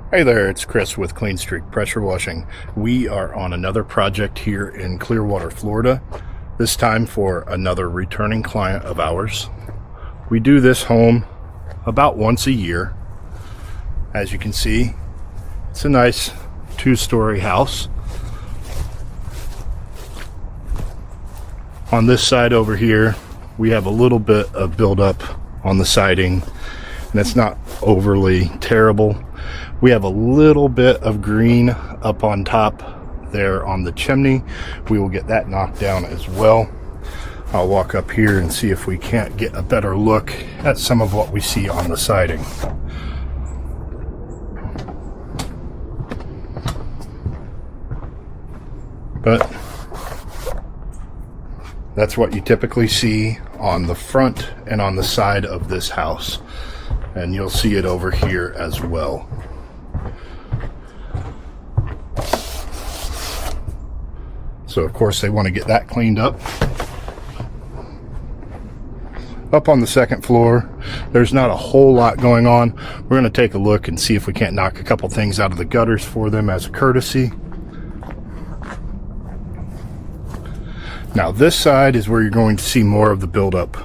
Hey there, it's Chris with Clean Streak Pressure Washing. We are on another project here in Clearwater, Florida, this time for another returning client of ours. We do this home about once a year. As you can see, it's a nice two-story house. On this side over here, we have a little bit of buildup on the siding, and it's not overly terrible. We have a little bit of green up on top there on the chimney. We will get that knocked down as well. I'll walk up here and see if we can't get a better look at some of what we see on the siding. But that's what you typically see on the front and on the side of this house. And you'll see it over here as well. So of course they want to get that cleaned up. Up on the second floor, there's not a whole lot going on. We're going to take a look and see if we can't knock a couple things out of the gutters for them as a courtesy. Now this side is where you're going to see more of the buildup.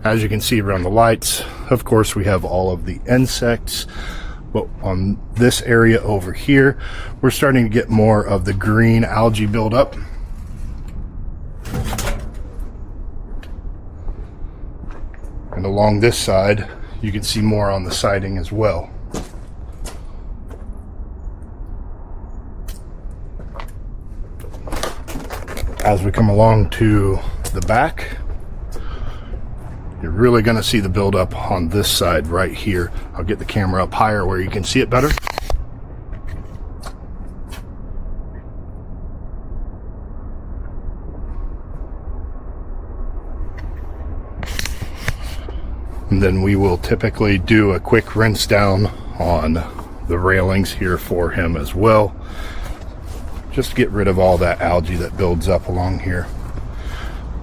As you can see around the lights, of course we have all of the insects. But on this area over here, we're starting to get more of the green algae buildup. And along this side, you can see more on the siding as well. As we come along to the back, you're really going to see the buildup on this side right here. I'll get the camera up higher where you can see it better. And then we will typically do a quick rinse down on the railings here for him as well, just to get rid of all that algae that builds up along here.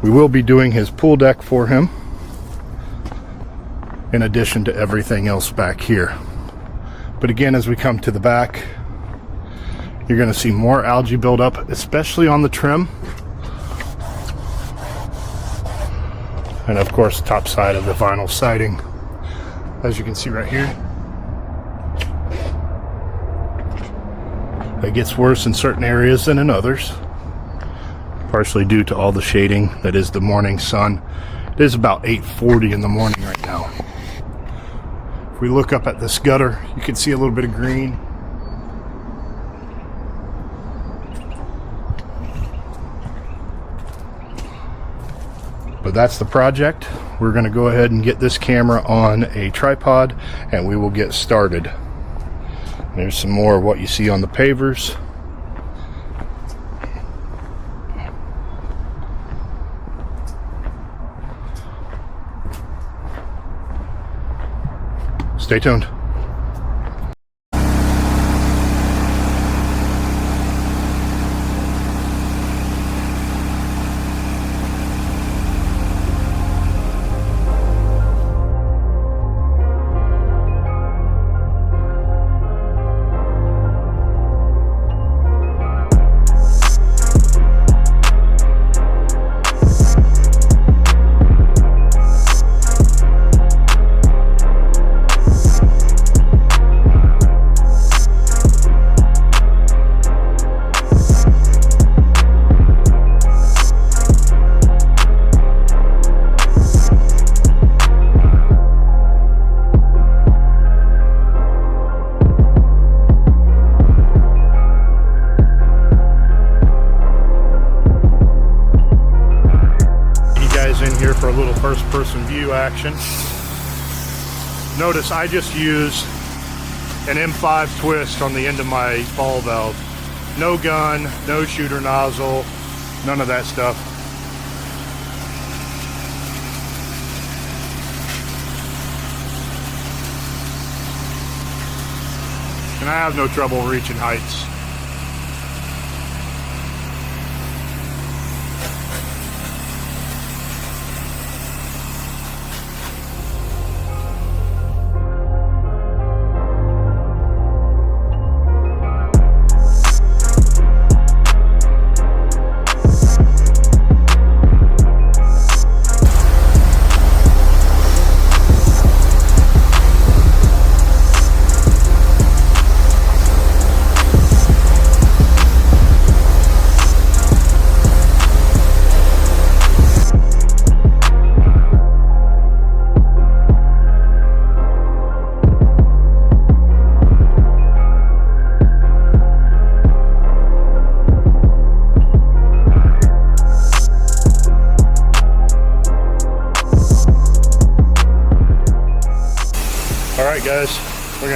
We will be doing his pool deck for him, in addition to everything else back here. But again, as we come to the back, you're going to see more algae build up, especially on the trim. And of course, top side of the vinyl siding, as you can see right here. It gets worse in certain areas than in others, partially due to all the shading that is the morning sun. It is about 8:40 in the morning right now. If we look up at this gutter, you can see a little bit of green. But that's the project. We're going to go ahead and get this camera on a tripod and we will get started. There's some more of what you see on the pavers. Stay tuned. For a little first-person view action. Notice I just use an M5 twist on the end of my ball valve. No gun, no shooter nozzle, none of that stuff. And I have no trouble reaching heights.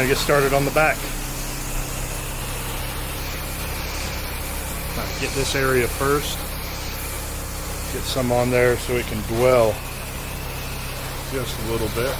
going to get started on the back. Get this area first. Get some on there so it can dwell just a little bit.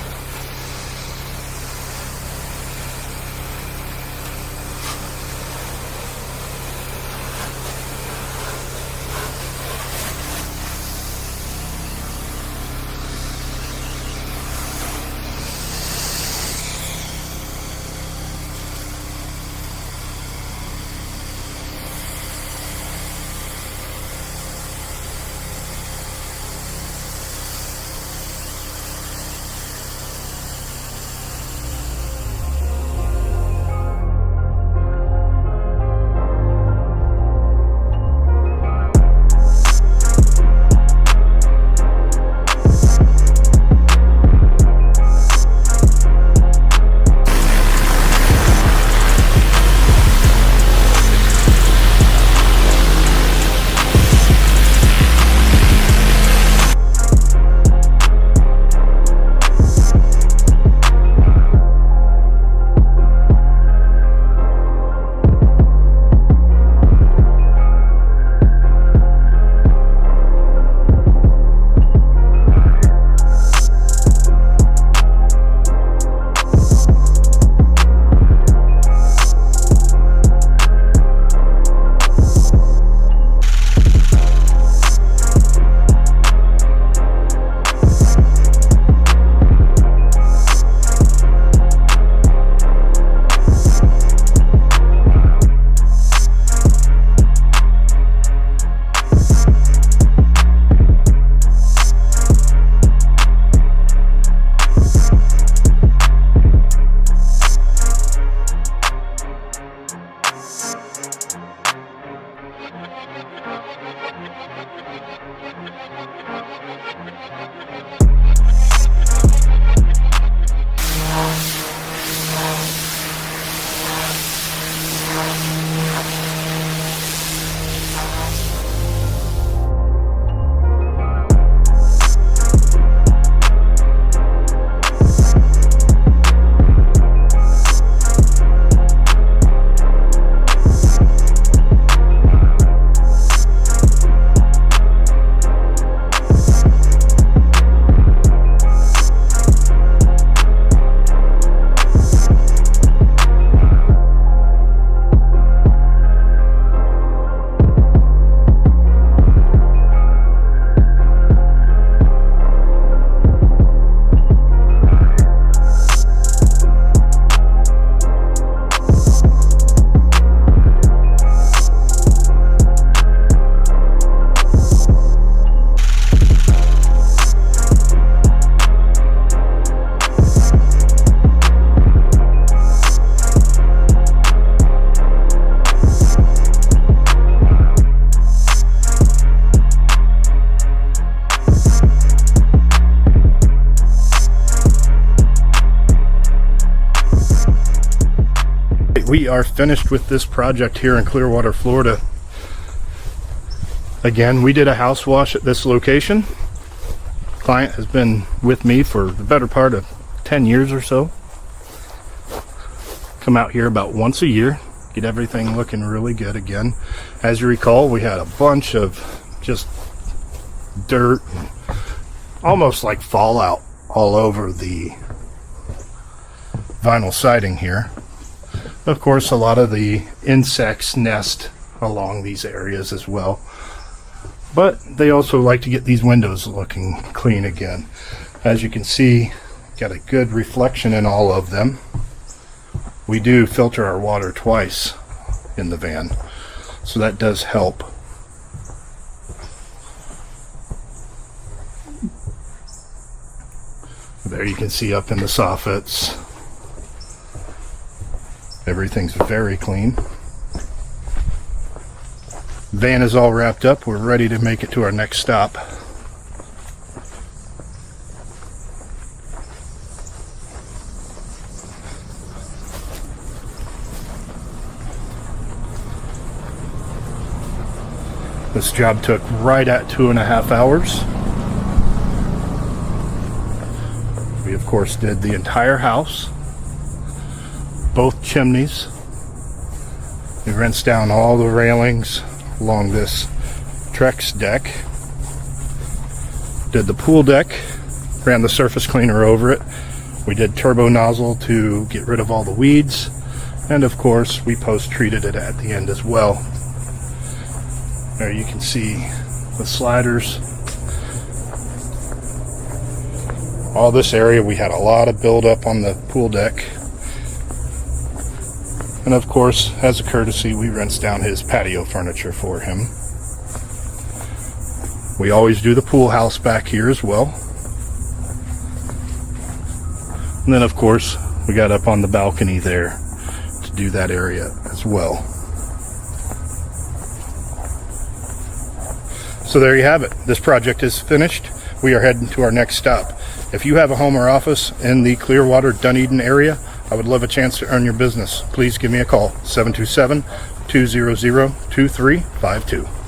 We are finished with this project here in Clearwater, Florida. Again, we did a house wash at this location. Client has been with me for the better part of 10 years or so. Come out here about once a year, get everything looking really good again. As you recall, we had a bunch of just dirt, almost like fallout all over the vinyl siding here. Of course, a lot of the insects nest along these areas as well. But they also like to get these windows looking clean again. As you can see, got a good reflection in all of them. We do filter our water twice in the van, so that does help. There you can see up in the soffits. Everything's very clean. Van is all wrapped up. We're ready to make it to our next stop. This job took right at 2.5 hours. We of course did the entire house. both chimneys. We rinsed down all the railings along this Trex deck. Did the pool deck, ran the surface cleaner over it. We did turbo nozzle to get rid of all the weeds. And of course, we post-treated it at the end as well. There you can see the sliders. All this area, we had a lot of buildup on the pool deck. And of course, as a courtesy, we rinsed down his patio furniture for him. We always do the pool house back here as well. And then of course, we got up on the balcony there to do that area as well. So there you have it. This project is finished. We are heading to our next stop. If you have a home or office in the Clearwater, Dunedin area, I would love a chance to earn your business. Please give me a call, 727-200-2352.